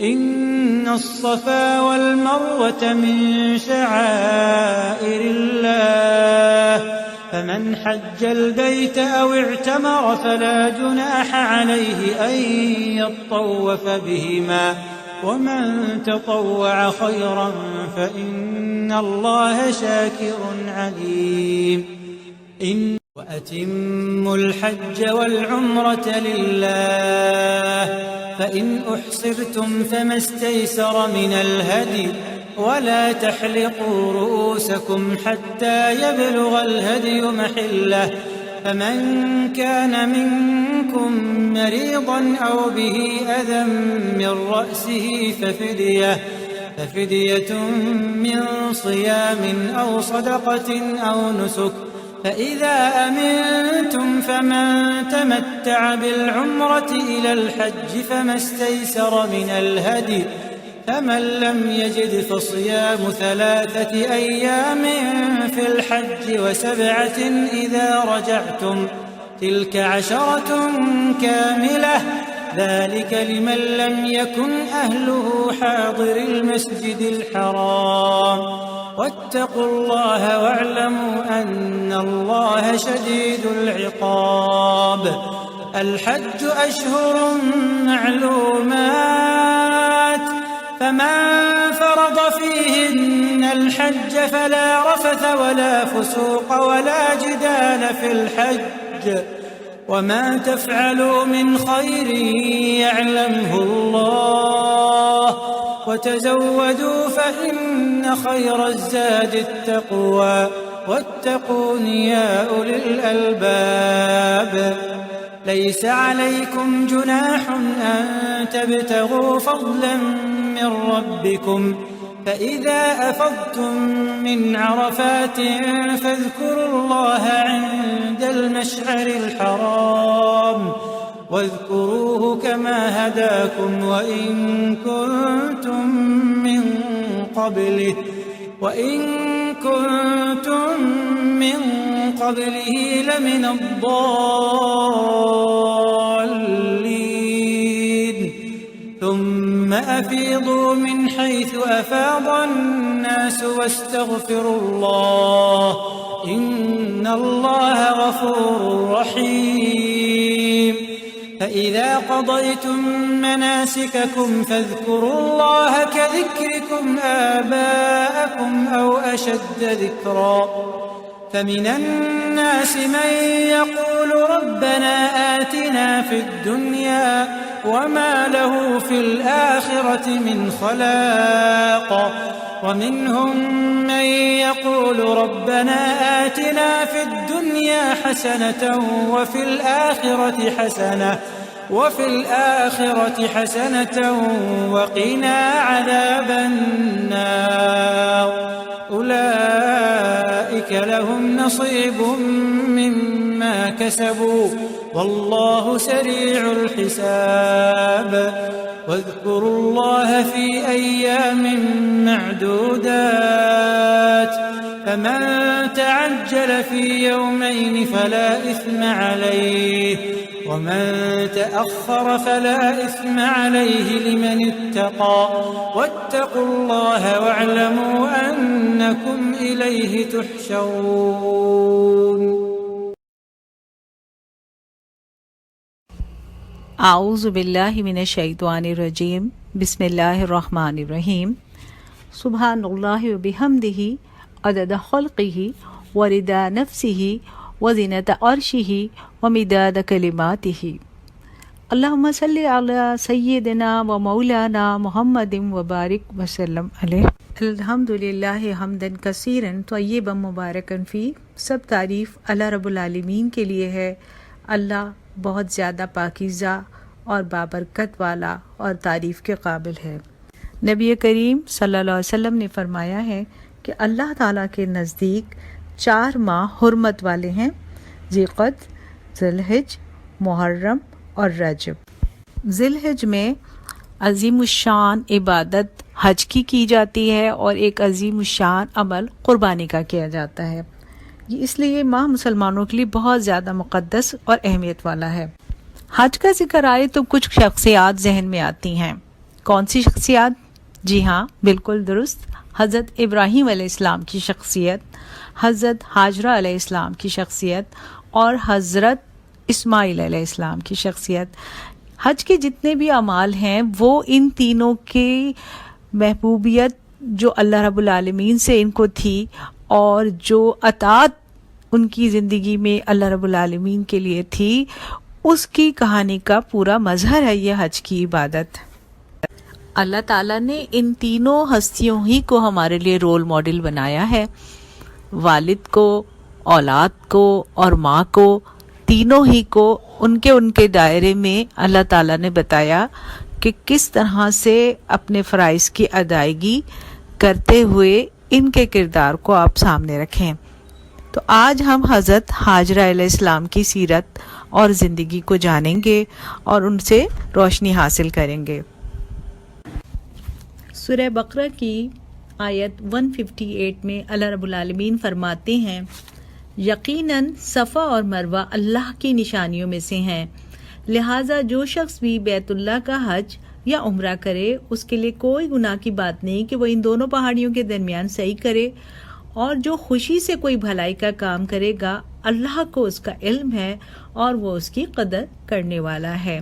إن الصفا والمروة من شعائر الله فمن حج البيت أو اعتمر فلا جناح عليه أن يطوف بهما ومن تطوع خيرا فإن الله شاكر عليم. وأتموا الحج والعمرة لله فإن أحصرتم فما استيسر من الهدي ولا تحلقوا رؤوسكم حتى يبلغ الهدي محله فمن كان منكم مريضا أو به أذى من رأسه ففدية من صيام أو صدقة أو نسك فإذا أمنتم فمن تمتع بالعمرة إلى الحج فما استيسر من الهدي فمن لم يجد فصيام 3 أيام في الحج و7 إذا رجعتم تلك 10 كاملة ذلك لمن لم يكن أهله حاضر المسجد الحرام واتقوا الله واعلموا أن الله شديد العقاب. الحج أشهر معلومات فمن فرض فيهن الحج فلا رفث ولا فسوق ولا جدال في الحج وما تفعلوا من خير يعلمه الله وتزودوا فإن خير الزاد التقوى واتقون يا أولي الألباب. ليس عليكم جناح أن تبتغوا فضلا من ربكم فإذا أفضتم من عرفات فاذكروا الله عند المشعر الحرام واذكروه كما هداكم وإن كنتم من قبله لمن الضالين. ثم أفيضوا من حيث أفاض الناس واستغفروا الله إن الله غفور رحيم. فإذا قضيتم مناسككم فاذكروا الله كذكركم آباءكم أو أشد ذكرا فمن الناس من يقول ربنا آتنا في الدنيا وما له في الآخرة من خلاق ومنهم من يقول ربنا آتنا في الدنيا حسنة وفي الآخرة حسنة وقنا عذاب النار. أولئك لهم نصيب مما كسبوا والله سريع الحساب. واذكروا الله في أيام معدودات فمن تعجل في يومين فلا إثم عليه ومن تأخر فلا إثم عليه لمن اتقى واتقوا الله واعلموا أنكم إليه تحشرون. اعوذ باللہ من الشیطان الرجیم بسم اللہ الرحمن الرحیم. سبحان اللہ وبحمدہ عدد خلقہ ورضا نفسہ وزنۃ عرشہ ومداد کلماتہ. اللہم صلی علی سیدنا و مولانا محمد وبارک وسلم علیہ. الحمدللہ حمدا کثیرا طیبا مبارکا فی. سب تعریف اللہ رب العالمین کے لیے ہے. اللہ بہت زیادہ پاکیزہ اور بابرکت والا اور تعریف کے قابل ہے. نبی کریم صلی اللہ علیہ وسلم نے فرمایا ہے کہ اللہ تعالیٰ کے نزدیک 4 ماہ حرمت والے ہیں: ذی القعدہ، ذی الحج، محرم اور رجب. ذی الحج میں عظیم الشان عبادت حج کی جاتی ہے اور ایک عظیم الشان عمل قربانی کا کیا جاتا ہے. اس لیے یہ ماہ مسلمانوں کے لیے بہت زیادہ مقدس اور اہمیت والا ہے. حج کا ذکر آئے تو کچھ شخصیات ذہن میں آتی ہیں. کون سی شخصیات؟ جی ہاں، بالکل درست، حضرت ابراہیم علیہ السلام کی شخصیت، حضرت ہاجرہ علیہ السلام کی شخصیت اور حضرت اسماعیل علیہ السلام کی شخصیت۔ حج کے جتنے بھی اعمال ہیں وہ ان تینوں کی محبوبیت جو اللہ رب العالمین سے ان کو تھی اور جو اطاعت ان کی زندگی میں اللہ رب العالمین کے لیے تھی، اس کی کہانی کا پورا مظہر ہے یہ حج کی عبادت۔ اللہ تعالیٰ نے ان تینوں ہستیوں ہی کو ہمارے لیے رول ماڈل بنایا ہے، والد کو، اولاد کو اور ماں کو، تینوں ہی کو ان کے دائرے میں اللہ تعالیٰ نے بتایا کہ کس طرح سے اپنے فرائض کی ادائیگی کرتے ہوئے ان کے کردار کو آپ سامنے رکھیں۔ تو آج ہم حضرت ہاجرہ علیہ السلام کی سیرت اور زندگی کو جانیں گے اور ان سے روشنی حاصل کریں گے۔ سورہ بقرہ کی آیت 158 میں اللہ رب العالمین فرماتے ہیں، یقیناً صفا اور مروہ اللہ کی نشانیوں میں سے ہیں، لہٰذا جو شخص بھی بیت اللہ کا حج یا عمرہ کرے اس کے لیے کوئی گناہ کی بات نہیں کہ وہ ان دونوں پہاڑیوں کے درمیان سعی کرے، اور جو خوشی سے کوئی بھلائی کا کام کرے گا اللہ کو اس کا علم ہے اور وہ اس کی قدر کرنے والا ہے۔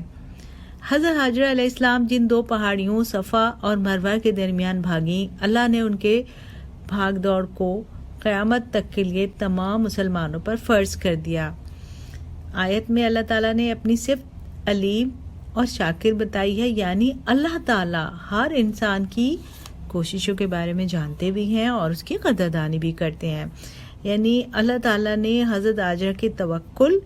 حضرت ہاجرہ علیہ السلام جن دو پہاڑیوں صفا اور مروہ کے درمیان بھاگیں، اللہ نے ان کے بھاگ دوڑ کو قیامت تک کے لیے تمام مسلمانوں پر فرض کر دیا۔ آیت میں اللہ تعالیٰ نے اپنی صفت علیم اور شاکر بتائی ہے، یعنی اللہ تعالیٰ ہر انسان کی کوششوں کے بارے میں جانتے بھی ہیں اور اس کی قدردانی بھی کرتے ہیں۔ یعنی اللہ تعالیٰ نے حضرت ہاجرہ کے توکل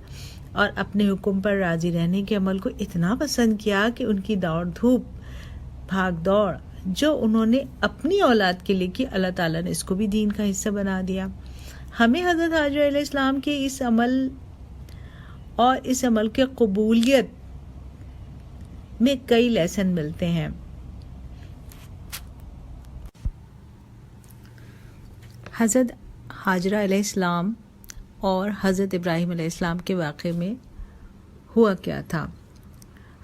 اور اپنے حکم پر راضی رہنے کے عمل کو اتنا پسند کیا کہ ان کی دوڑ دھوپ، بھاگ دوڑ جو انہوں نے اپنی اولاد کے لیے کی، اللہ تعالیٰ نے اس کو بھی دین کا حصہ بنا دیا۔ ہمیں حضرت ہاجرہ علیہ السلام کے اس عمل اور اس عمل کے قبولیت میں کئی لیسن ملتے ہیں۔ حضرت ہاجرہ علیہ السلام اور حضرت ابراہیم علیہ السلام کے واقعے میں ہوا کیا تھا؟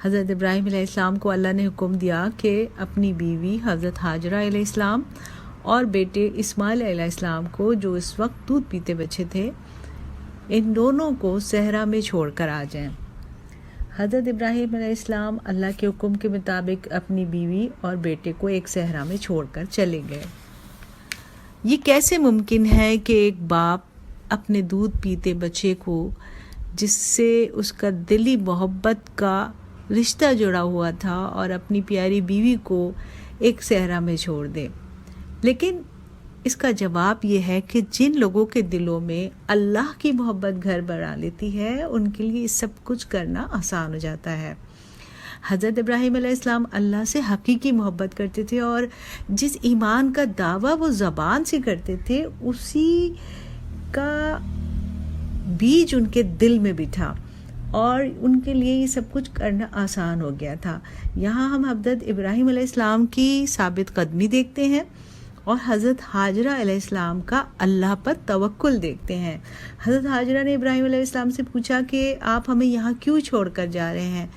حضرت ابراہیم علیہ السلام کو اللہ نے حکم دیا کہ اپنی بیوی حضرت ہاجرہ علیہ السلام اور بیٹے اسماعیل علیہ السلام کو، جو اس وقت دودھ پیتے بچے تھے، ان دونوں کو صحرا میں چھوڑ کر آ جائیں۔ حضرت ابراہیم علیہ السلام اللہ کے حکم کے مطابق اپنی بیوی اور بیٹے کو ایک صحرا میں چھوڑ کر چلے گئے۔ یہ کیسے ممکن ہے کہ ایک باپ اپنے دودھ پیتے بچے کو، جس سے اس کا دلی محبت کا رشتہ جڑا ہوا تھا، اور اپنی پیاری بیوی کو ایک صحرا میں چھوڑ دے؟ لیکن اس کا جواب یہ ہے کہ جن لوگوں کے دلوں میں اللہ کی محبت گھر بنا لیتی ہے، ان کے لیے سب کچھ کرنا آسان ہو جاتا ہے۔ حضرت ابراہیم علیہ السلام اللہ سے حقیقی محبت کرتے تھے، اور جس ایمان کا دعویٰ وہ زبان سے کرتے تھے اسی کا بیج ان کے دل میں بھی تھا، اور ان کے لیے یہ سب کچھ کرنا آسان ہو گیا تھا۔ یہاں ہم حضرت ابراہیم علیہ السلام کی ثابت قدمی دیکھتے ہیں اور حضرت ہاجرہ علیہ السلام کا اللہ پر توکل دیکھتے ہیں۔ حضرت ہاجرہ نے ابراہیم علیہ السلام سے پوچھا کہ آپ ہمیں یہاں کیوں چھوڑ کر جا رہے ہیں؟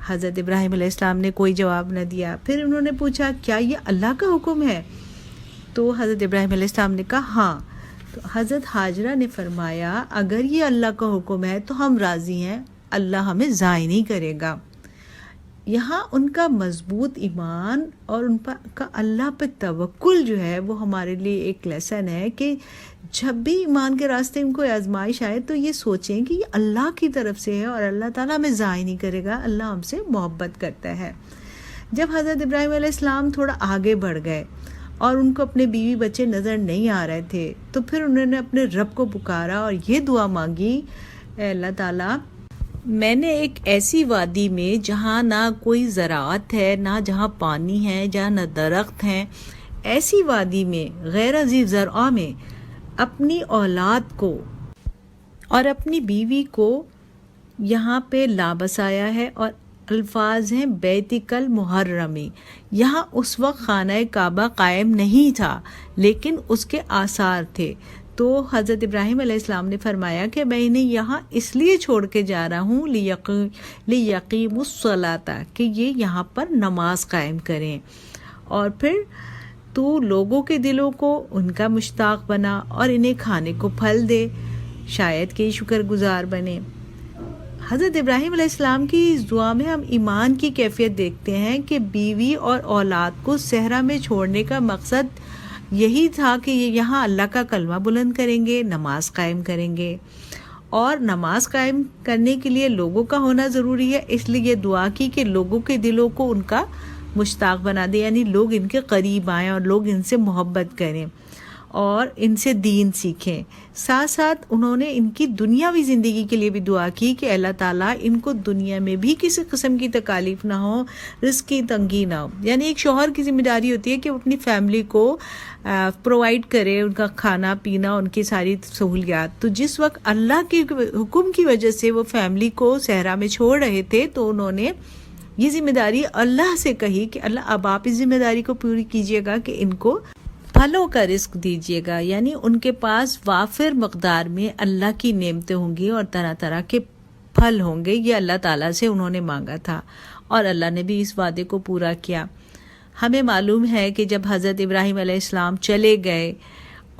حضرت ابراہیم علیہ السلام نے کوئی جواب نہ دیا۔ پھر انہوں نے پوچھا کیا یہ اللہ کا حکم ہے؟ تو حضرت ابراہیم علیہ السلام نے کہا ہاں۔ تو حضرت ہاجرہ نے فرمایا اگر یہ اللہ کا حکم ہے تو ہم راضی ہیں، اللہ ہمیں ضائع نہیں کرے گا۔ یہاں ان کا مضبوط ایمان اور ان کا اللہ پہ توکل جو ہے وہ ہمارے لیے ایک لیسن ہے کہ جب بھی ایمان کے راستے ان کو آزمائش آئے تو یہ سوچیں کہ یہ اللہ کی طرف سے ہے اور اللہ تعالیٰ ہمیں ضائع نہیں کرے گا، اللہ ہم سے محبت کرتا ہے۔ جب حضرت ابراہیم علیہ السلام تھوڑا آگے بڑھ گئے اور ان کو اپنے بیوی بچے نظر نہیں آ رہے تھے، تو پھر انہوں نے اپنے رب کو پکارا اور یہ دعا مانگی، اے اللہ تعالیٰ میں نے ایک ایسی وادی میں جہاں نہ کوئی زراعت ہے، نہ جہاں پانی ہے، جہاں نہ درخت ہیں، ایسی وادی میں غیر ذی زرع میں اپنی اولاد کو اور اپنی بیوی کو یہاں پہ لا بسایا ہے، اور الفاظ ہیں بیتک المحرمی۔ یہاں اس وقت خانہ کعبہ قائم نہیں تھا، لیکن اس کے آثار تھے، تو حضرت ابراہیم علیہ السلام نے فرمایا کہ میں انہیں یہاں اس لیے چھوڑ کے جا رہا ہوں لیقیموا الصلاۃ، کہ یہ یہاں پر نماز قائم کریں، اور پھر تو لوگوں کے دلوں کو ان کا مشتاق بنا اور انہیں کھانے کو پھل دے، شاید کہ شکر گزار بنے۔ حضرت ابراہیم علیہ السلام کی اس دعا میں ہم ایمان کی کیفیت دیکھتے ہیں کہ بیوی اور اولاد کو صحرا میں چھوڑنے کا مقصد یہی تھا کہ یہ یہاں اللہ کا کلمہ بلند کریں گے، نماز قائم کریں گے، اور نماز قائم کرنے کے لیے لوگوں کا ہونا ضروری ہے، اس لیے یہ دعا کی کہ لوگوں کے دلوں کو ان کا مشتاق بنا دے، یعنی لوگ ان کے قریب آئیں اور لوگ ان سے محبت کریں اور ان سے دین سیکھیں۔ ساتھ ساتھ انہوں نے ان کی دنیاوی زندگی کے لیے بھی دعا کی کہ اللہ تعالیٰ ان کو دنیا میں بھی کسی قسم کی تکالیف نہ ہو، رزق کی تنگی نہ ہو۔ یعنی ایک شوہر کی ذمہ داری ہوتی ہے کہ وہ اپنی فیملی کو پرووائڈ کرے، ان کا کھانا پینا، ان کی ساری سہولیات۔ تو جس وقت اللہ کے حکم کی وجہ سے وہ فیملی کو صحرا میں چھوڑ رہے تھے تو انہوں نے یہ ذمہ داری اللہ سے کہی کہ اللہ اب آپ اس ذمہ داری کو پوری کیجیے گا کہ ان کو پھلوں کا رزق دیجیے گا، یعنی ان کے پاس وافر مقدار میں اللہ کی نعمتیں ہوں گی اور طرح طرح کے پھل ہوں گے۔ یہ اللہ تعالیٰ سے انہوں نے مانگا تھا اور اللہ نے بھی اس وعدے کو پورا کیا۔ ہمیں معلوم ہے کہ جب حضرت ابراہیم علیہ السلام چلے گئے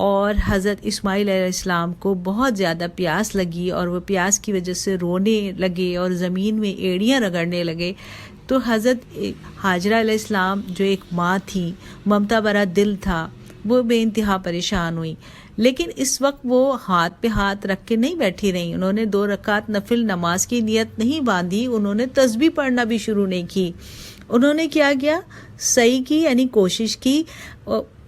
اور حضرت اسماعیل علیہ السلام کو بہت زیادہ پیاس لگی اور وہ پیاس کی وجہ سے رونے لگے اور زمین میں ایڑیاں رگڑنے لگے، تو حضرت ہاجرہ علیہ السلام جو ایک ماں تھی، ممتا بھرا دل تھا، وہ بے انتہا پریشان ہوئی، لیکن اس وقت وہ ہاتھ پہ ہاتھ رکھ کے نہیں بیٹھی رہیں۔ انہوں نے 2 رکعت نفل نماز کی نیت نہیں باندھی، انہوں نے تسبیح پڑھنا بھی شروع نہیں کی۔ انہوں نے کیا کیا؟ سعی کی، یعنی کوشش کی،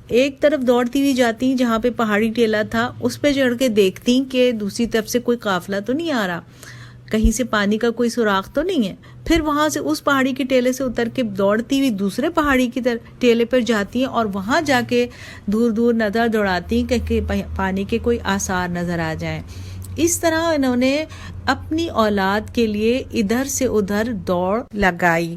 ایک طرف دوڑتی ہوئی جاتی جہاں پہ پہاڑی ٹیلہ تھا، اس پہ چڑھ کے دیکھتی کہ دوسری طرف سے کوئی قافلہ تو نہیں آ رہا، کہیں سے پانی کا کوئی سوراخ تو نہیں ہے۔ پھر وہاں سے اس پہاڑی کے ٹیلے سے اتر کے دوڑتی ہوئی دوسرے پہاڑی کی ٹیلے پر جاتی ہیں اور وہاں جا کے دور دور نظر دوڑاتی ہیں کہ پانی کے کوئی آثار نظر آ جائیں۔ اس طرح انہوں نے اپنی اولاد کے لیے ادھر سے ادھر دوڑ لگائی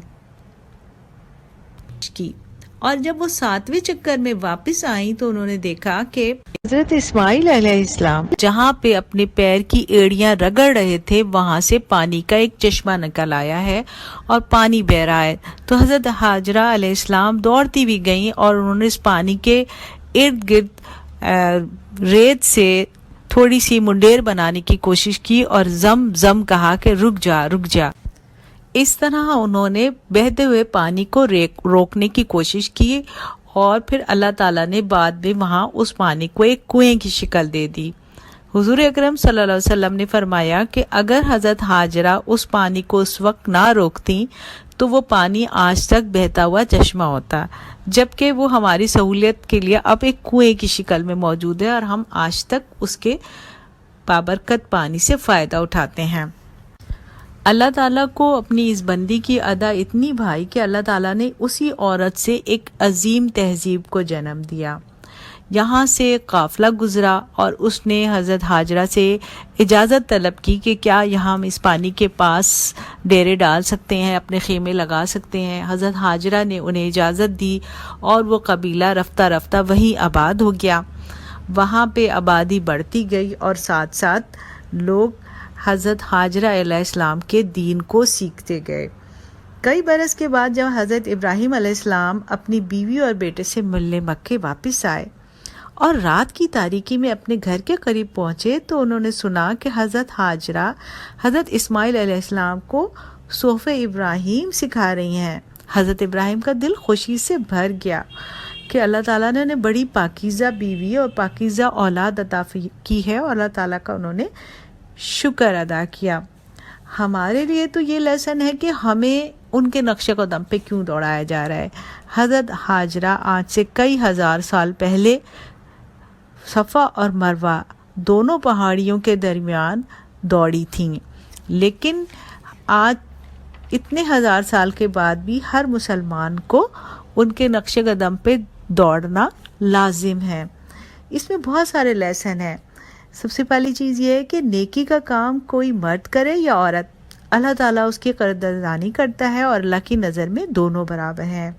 کی، اور جب وہ 7ویں چکر میں واپس آئیں تو انہوں نے دیکھا کہ حضرت اسماعیل علیہ السلام جہاں پہ اپنے پیر کی ایڑیاں رگڑ رہے تھے وہاں سے پانی کا ایک چشمہ نکل آیا ہے اور پانی بہ رہا ہے۔ تو حضرت ہاجرہ علیہ السلام دوڑتی بھی گئیں اور انہوں نے اس پانی کے ارد گرد ریت سے تھوڑی سی منڈیر بنانے کی کوشش کی اور زم زم کہا کہ رک جا رک جا۔ اس طرح انہوں نے بہتے ہوئے پانی کو روکنے کی کوشش کی اور پھر اللہ تعالیٰ نے بعد میں وہاں اس پانی کو ایک کنویں کی شکل دے دی۔ حضور اکرم صلی اللہ علیہ وسلم نے فرمایا کہ اگر حضرت ہاجرہ اس پانی کو اس وقت نہ روکتی تو وہ پانی آج تک بہتا ہوا چشمہ ہوتا، جبکہ وہ ہماری سہولیت کے لیے اب ایک کنویں کی شکل میں موجود ہے اور ہم آج تک اس کے بابرکت پانی سے فائدہ اٹھاتے ہیں۔ اللہ تعالیٰ کو اپنی اس بندی کی ادا اتنی بھائی کہ اللہ تعالیٰ نے اسی عورت سے ایک عظیم تہذیب کو جنم دیا۔ یہاں سے قافلہ گزرا اور اس نے حضرت ہاجرہ سے اجازت طلب کی کہ کیا یہاں ہم اس پانی کے پاس ڈیرے ڈال سکتے ہیں، اپنے خیمے لگا سکتے ہیں۔ حضرت ہاجرہ نے انہیں اجازت دی اور وہ قبیلہ رفتہ رفتہ وہیں آباد ہو گیا۔ وہاں پہ آبادی بڑھتی گئی اور ساتھ ساتھ لوگ حضرت ہاجرہ علیہ السلام کے دین کو سیکھتے گئے۔ کئی برس کے بعد جب حضرت ابراہیم علیہ السلام اپنی بیوی اور بیٹے سے ملنے مکے واپس آئے اور رات کی تاریکی میں اپنے گھر کے قریب پہنچے تو انہوں نے سنا کہ حضرت ہاجرہ حضرت اسماعیل علیہ السلام کو صحف ابراہیم سکھا رہی ہیں۔ حضرت ابراہیم کا دل خوشی سے بھر گیا کہ اللہ تعالیٰ نے انہیں بڑی پاکیزہ بیوی اور پاکیزہ اولاد عطا کی ہے اور اللہ تعالیٰ کا انہوں نے شکر ادا کیا۔ ہمارے لیے تو یہ لیسن ہے کہ ہمیں ان کے نقش قدم پہ کیوں دوڑایا جا رہا ہے۔ حضرت ہاجرہ آج سے کئی ہزار سال پہلے صفا اور مروہ دونوں پہاڑیوں کے درمیان دوڑی تھیں، لیکن آج اتنے ہزار سال کے بعد بھی ہر مسلمان کو ان کے نقش قدم پہ دوڑنا لازم ہے۔ اس میں بہت سارے لیسن ہیں۔ سب سے پہلی چیز یہ ہے کہ نیکی کا کام کوئی مرد کرے یا عورت، اللہ تعالیٰ اس کی قدردانی کرتا ہے اور اللہ کی نظر میں دونوں برابر ہیں۔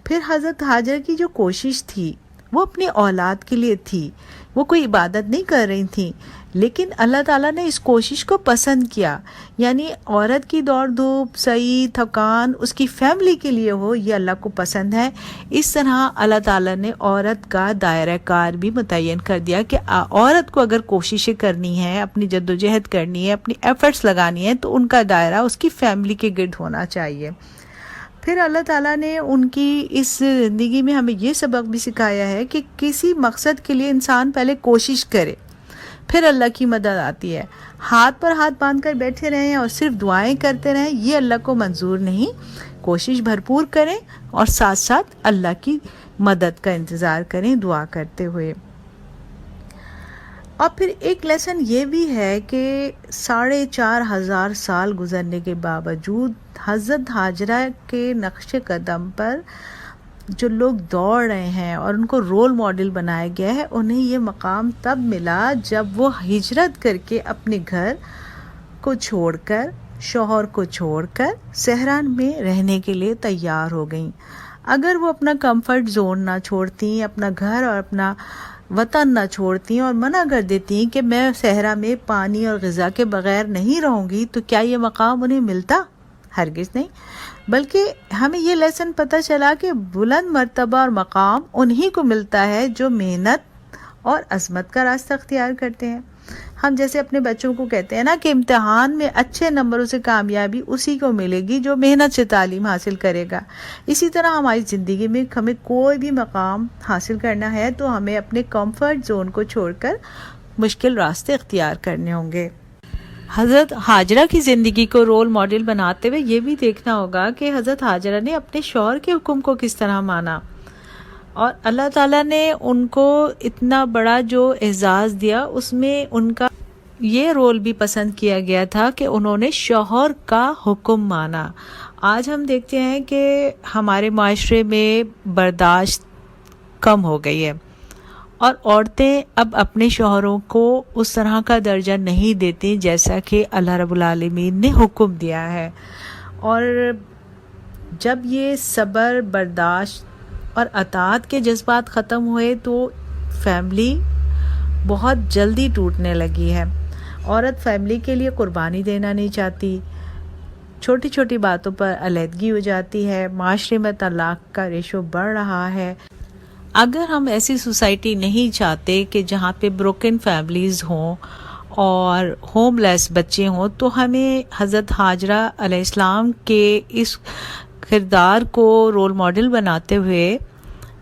پھر حضرت ہاجر کی جو کوشش تھی وہ اپنی اولاد کے لیے تھی، وہ کوئی عبادت نہیں کر رہی تھیں، لیکن اللہ تعالیٰ نے اس کوشش کو پسند کیا. یعنی عورت کی دوڑ دھوپ، سعی، تھکان اس کی فیملی کے لیے ہو، یہ اللہ کو پسند ہے. اس طرح اللہ تعالیٰ نے عورت کا دائرہ کار بھی متعین کر دیا کہ عورت کو اگر کوششیں کرنی ہے، اپنی جد و جہد کرنی ہے، اپنی ایفرٹس لگانی ہے، تو ان کا دائرہ اس کی فیملی کے گرد ہونا چاہیے. پھر اللہ تعالیٰ نے ان کی اس زندگی میں ہمیں یہ سبق بھی سکھایا ہے کہ کسی مقصد کے لیے انسان پہلے کوشش کرے، پھر اللہ کی مدد آتی ہے. ہاتھ پر ہاتھ باندھ کر بیٹھے رہیں اور صرف دعائیں کرتے رہیں، یہ اللہ کو منظور نہیں. کوشش بھرپور کریں اور ساتھ ساتھ اللہ کی مدد کا انتظار کریں دعا کرتے ہوئے. اور پھر ایک لیسن یہ بھی ہے کہ 4,500 سال گزرنے کے باوجود حضرت ہاجرہ کے نقش قدم پر جو لوگ دوڑ رہے ہیں اور ان کو رول ماڈل بنایا گیا ہے، انہیں یہ مقام تب ملا جب وہ ہجرت کر کے اپنے گھر کو چھوڑ کر، شوہر کو چھوڑ کر صحرا میں رہنے کے لیے تیار ہو گئیں. اگر وہ اپنا کمفرٹ زون نہ چھوڑتی، اپنا گھر اور اپنا وطن نہ چھوڑتی اور منع کر دیتی کہ میں صحرا میں پانی اور غذا کے بغیر نہیں رہوں گی، تو کیا یہ مقام انہیں ملتا؟ ہرگز نہیں. بلکہ ہمیں یہ لیسن پتہ چلا کہ بلند مرتبہ اور مقام انہی کو ملتا ہے جو محنت اور عظمت کا راستہ اختیار کرتے ہیں. ہم جیسے اپنے بچوں کو کہتے ہیں نا کہ امتحان میں اچھے نمبروں سے کامیابی اسی کو ملے گی جو محنت سے تعلیم حاصل کرے گا. اسی طرح ہماری زندگی میں ہمیں کوئی بھی مقام حاصل کرنا ہے تو ہمیں اپنے کمفرٹ زون کو چھوڑ کر مشکل راستے اختیار کرنے ہوں گے. حضرت ہاجرہ کی زندگی کو رول ماڈل بناتے ہوئے یہ بھی دیکھنا ہوگا کہ حضرت ہاجرہ نے اپنے شوہر کے حکم کو کس طرح مانا، اور اللہ تعالیٰ نے ان کو اتنا بڑا جو اعزاز دیا اس میں ان کا یہ رول بھی پسند کیا گیا تھا کہ انہوں نے شوہر کا حکم مانا. آج ہم دیکھتے ہیں کہ ہمارے معاشرے میں برداشت کم ہو گئی ہے اور عورتیں اب اپنے شوہروں کو اس طرح کا درجہ نہیں دیتی جیسا کہ اللہ رب العالمین نے حکم دیا ہے. اور جب یہ صبر، برداشت اور اطاعت کے جذبات ختم ہوئے تو فیملی بہت جلدی ٹوٹنے لگی ہے. عورت فیملی کے لیے قربانی دینا نہیں چاہتی، چھوٹی چھوٹی باتوں پر علیحدگی ہو جاتی ہے، معاشرے میں طلاق کا ریشو بڑھ رہا ہے. اگر ہم ایسی سوسائٹی نہیں چاہتے کہ جہاں پہ بروکن فیملیز ہوں اور ہوم لیس بچے ہوں، تو ہمیں حضرت ہاجرہ علیہ السلام کے اس کردار کو رول ماڈل بناتے ہوئے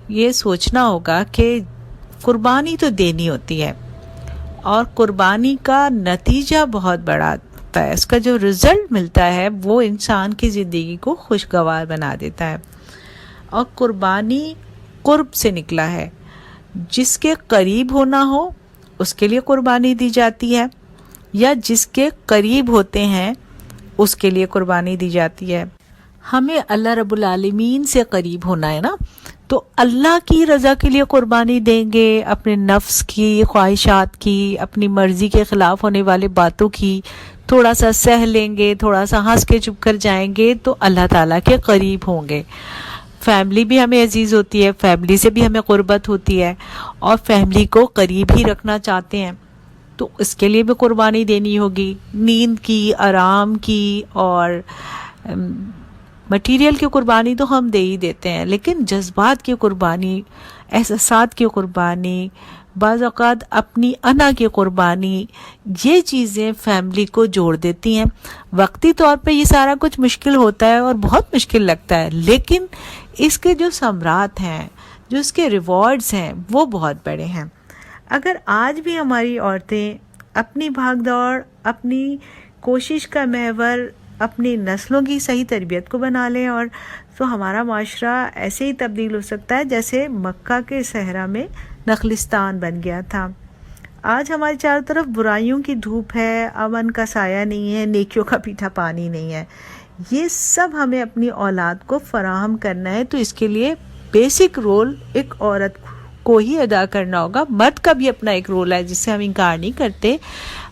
یہ سوچنا ہوگا کہ قربانی تو دینی ہوتی ہے اور قربانی کا نتیجہ بہت بڑا ہوتا ہے. اس کا جو رزلٹ ملتا ہے وہ انسان کی زندگی کو خوشگوار بنا دیتا ہے. اور قربانی قرب سے نکلا ہے. جس کے قریب ہونا ہو اس کے لیے قربانی دی جاتی ہے، یا جس کے قریب ہوتے ہیں اس کے لیے قربانی دی جاتی ہے. ہمیں اللہ رب العالمین سے قریب ہونا ہے نا، تو اللہ کی رضا کے لیے قربانی دیں گے، اپنے نفس کی خواہشات کی، اپنی مرضی کے خلاف ہونے والے باتوں کی تھوڑا سا سہ لیں گے، تھوڑا سا ہنس کے چپ کر جائیں گے تو اللہ تعالیٰ کے قریب ہوں گے. فیملی بھی ہمیں عزیز ہوتی ہے، فیملی سے بھی ہمیں قربت ہوتی ہے اور فیملی کو قریب ہی رکھنا چاہتے ہیں تو اس کے لیے بھی قربانی دینی ہوگی. نیند کی، آرام کی اور مٹیریل کی قربانی تو ہم دے ہی دیتے ہیں، لیکن جذبات کی قربانی، احساسات کی قربانی، بعض اوقات اپنی انا کی قربانی، یہ چیزیں فیملی کو جوڑ دیتی ہیں. وقتی طور پہ یہ سارا کچھ مشکل ہوتا ہے اور بہت مشکل لگتا ہے، لیکن اس کے جو ثمرات ہیں، جو اس کے ریوارڈز ہیں وہ بہت بڑے ہیں. اگر آج بھی ہماری عورتیں اپنی بھاگ دوڑ، اپنی کوشش کا محور اپنی نسلوں کی صحیح تربیت کو بنا لیں، اور تو ہمارا معاشرہ ایسے ہی تبدیل ہو سکتا ہے جیسے مکہ کے صحرا میں نخلستان بن گیا تھا. آج ہمارے چاروں طرف برائیوں کی دھوپ ہے، امن کا سایہ نہیں ہے، نیکیوں کا پیٹھا پانی نہیں ہے. یہ سب ہمیں اپنی اولاد کو فراہم کرنا ہے، تو اس کے لیے بیسک رول ایک عورت کو ہی ادا کرنا ہوگا. مرد کا بھی اپنا ایک رول ہے جس سے ہم انکار نہیں کرتے،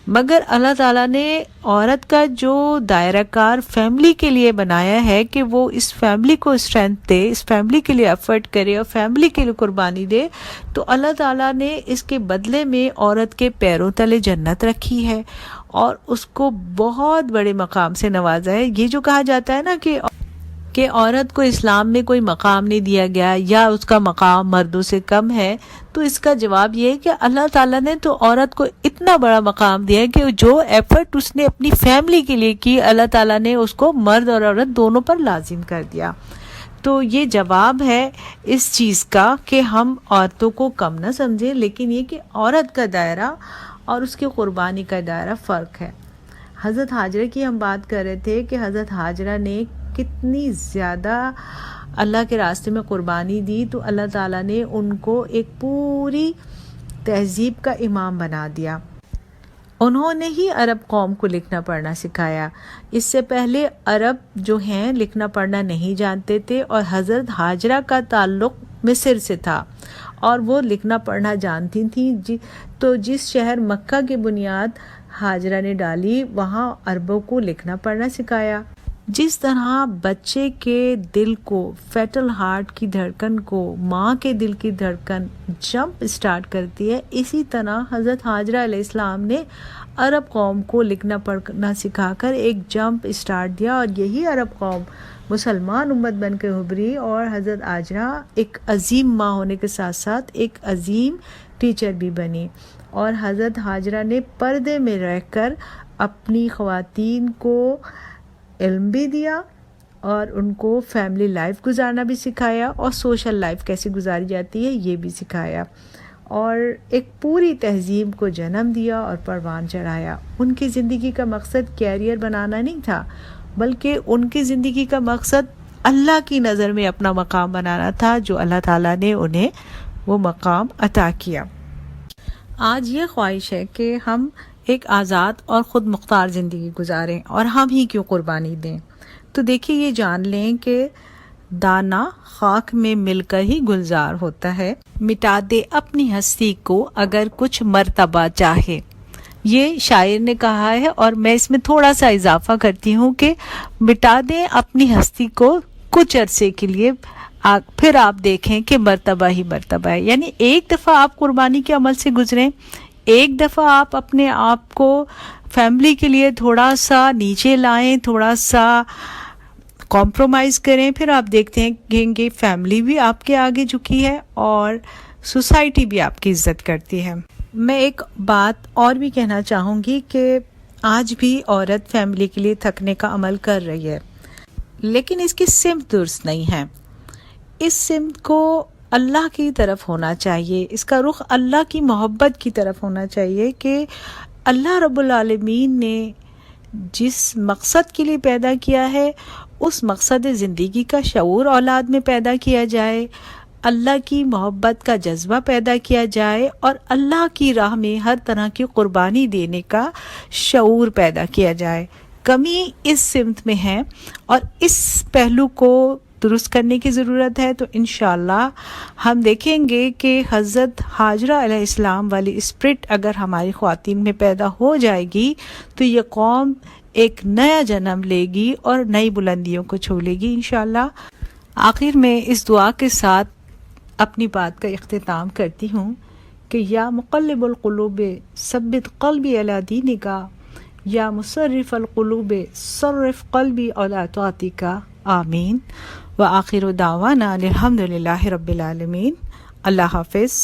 مگر اللہ تعالیٰ نے عورت کا جو دائرہ کار فیملی کے لیے بنایا ہے کہ وہ اس فیملی کو اسٹرینتھ دے، اس فیملی کے لیے ایفرٹ کرے اور فیملی کے لیے قربانی دے، تو اللہ تعالیٰ نے اس کے بدلے میں عورت کے پیروں تلے جنت رکھی ہے اور اس کو بہت بڑے مقام سے نوازا ہے. یہ جو کہا جاتا ہے نا کہ عورت کو اسلام میں کوئی مقام نہیں دیا گیا یا اس کا مقام مردوں سے کم ہے، تو اس کا جواب یہ ہے کہ اللہ تعالیٰ نے تو عورت کو اتنا بڑا مقام دیا ہے کہ جو ایفرٹ اس نے اپنی فیملی کے لیے کی، اللہ تعالیٰ نے اس کو مرد اور عورت دونوں پر لازم کر دیا. تو یہ جواب ہے اس چیز کا کہ ہم عورتوں کو کم نہ سمجھیں، لیکن یہ کہ عورت کا دائرہ اور اس کی قربانی کا دائرہ فرق ہے. حضرت ہاجرہ کی ہم بات کر رہے تھے کہ حضرت ہاجرہ نے کتنی زیادہ اللہ کے راستے میں قربانی دی، تو اللہ تعالیٰ نے ان کو ایک پوری تہذیب کا امام بنا دیا. انہوں نے ہی عرب قوم کو لکھنا پڑھنا سکھایا. اس سے پہلے عرب جو ہیں لکھنا پڑھنا نہیں جانتے تھے، اور حضرت ہاجرہ کا تعلق مصر سے تھا اور وہ لکھنا پڑھنا جانتی تھیں. تو جس شہر مکہ کی بنیاد ہاجرہ نے ڈالی، وہاں عربوں کو لکھنا پڑھنا سکھایا. جس طرح بچے کے دل کو، فیٹل ہارٹ کی دھڑکن کو ماں کے دل کی دھڑکن جمپ اسٹارٹ کرتی ہے، اسی طرح حضرت ہاجرہ علیہ السلام نے عرب قوم کو لکھنا پڑھنا سکھا کر ایک جمپ اسٹارٹ دیا، اور یہی عرب قوم مسلمان امت بن کے ابھری. اور حضرت ہاجرہ ایک عظیم ماں ہونے کے ساتھ ساتھ ایک عظیم ٹیچر بھی بنی، اور حضرت ہاجرہ نے پردے میں رہ کر اپنی خواتین کو علم بھی دیا اور ان کو فیملی لائف گزارنا بھی سکھایا، اور سوشل لائف کیسے گزاری جاتی ہے یہ بھی سکھایا، اور ایک پوری تہذیب کو جنم دیا اور پروان چڑھایا. ان کی زندگی کا مقصد کیریئر بنانا نہیں تھا، بلکہ ان کی زندگی کا مقصد اللہ کی نظر میں اپنا مقام بنانا تھا، جو اللہ تعالیٰ نے انہیں وہ مقام عطا کیا. آج یہ خواہش ہے کہ ہم ایک آزاد اور خود مختار زندگی گزاریں، اور ہم ہی کیوں قربانی دیں. تو دیکھیے، یہ جان لیں کہ دانا خاک میں مل کر ہی گلزار ہوتا ہے. مٹا دے اپنی ہستی کو اگر کچھ مرتبہ چاہے، یہ شاعر نے کہا ہے، اور میں اس میں تھوڑا سا اضافہ کرتی ہوں کہ مٹا دیں اپنی ہستی کو کچھ عرصے کے لیے، پھر آپ دیکھیں کہ مرتبہ ہی مرتبہ ہے. یعنی ایک دفعہ آپ قربانی کے عمل سے گزریں، ایک دفعہ آپ اپنے آپ کو فیملی کے لیے تھوڑا سا نیچے لائیں، تھوڑا سا کمپرومائز کریں، پھر آپ دیکھتے ہیں کہ فیملی بھی آپ کے آگے جھکی ہے اور سوسائٹی بھی آپ کی عزت کرتی ہے. میں ایک بات اور بھی کہنا چاہوں گی کہ آج بھی عورت فیملی کے لیے تھکنے کا عمل کر رہی ہے، لیکن اس کی سمت درست نہیں ہے. اس سمت کو اللہ کی طرف ہونا چاہیے، اس کا رخ اللہ کی محبت کی طرف ہونا چاہیے کہ اللہ رب العالمین نے جس مقصد کے لیے پیدا کیا ہے اس مقصد زندگی کا شعور اولاد میں پیدا کیا جائے، اللہ کی محبت کا جذبہ پیدا کیا جائے، اور اللہ کی راہ میں ہر طرح کی قربانی دینے کا شعور پیدا کیا جائے. کمی اس سمت میں ہے اور اس پہلو کو درست کرنے کی ضرورت ہے. تو انشاءاللہ ہم دیکھیں گے کہ حضرت ہاجرہ علیہ السلام والی اسپرٹ اگر ہماری خواتین میں پیدا ہو جائے گی تو یہ قوم ایک نیا جنم لے گی اور نئی بلندیوں کو چھو لے گی انشاءاللہ. آخر میں اس دعا کے ساتھ اپنی بات کا اختتام کرتی ہوں کہ یا مقلب القلوب ثبت قلبی علی دینک، یا مصرف القلوب صرف قلبی علی طاعتک، آمین. وآخر دعوانا الحمد للہ رب العالمین. اللہ حافظ.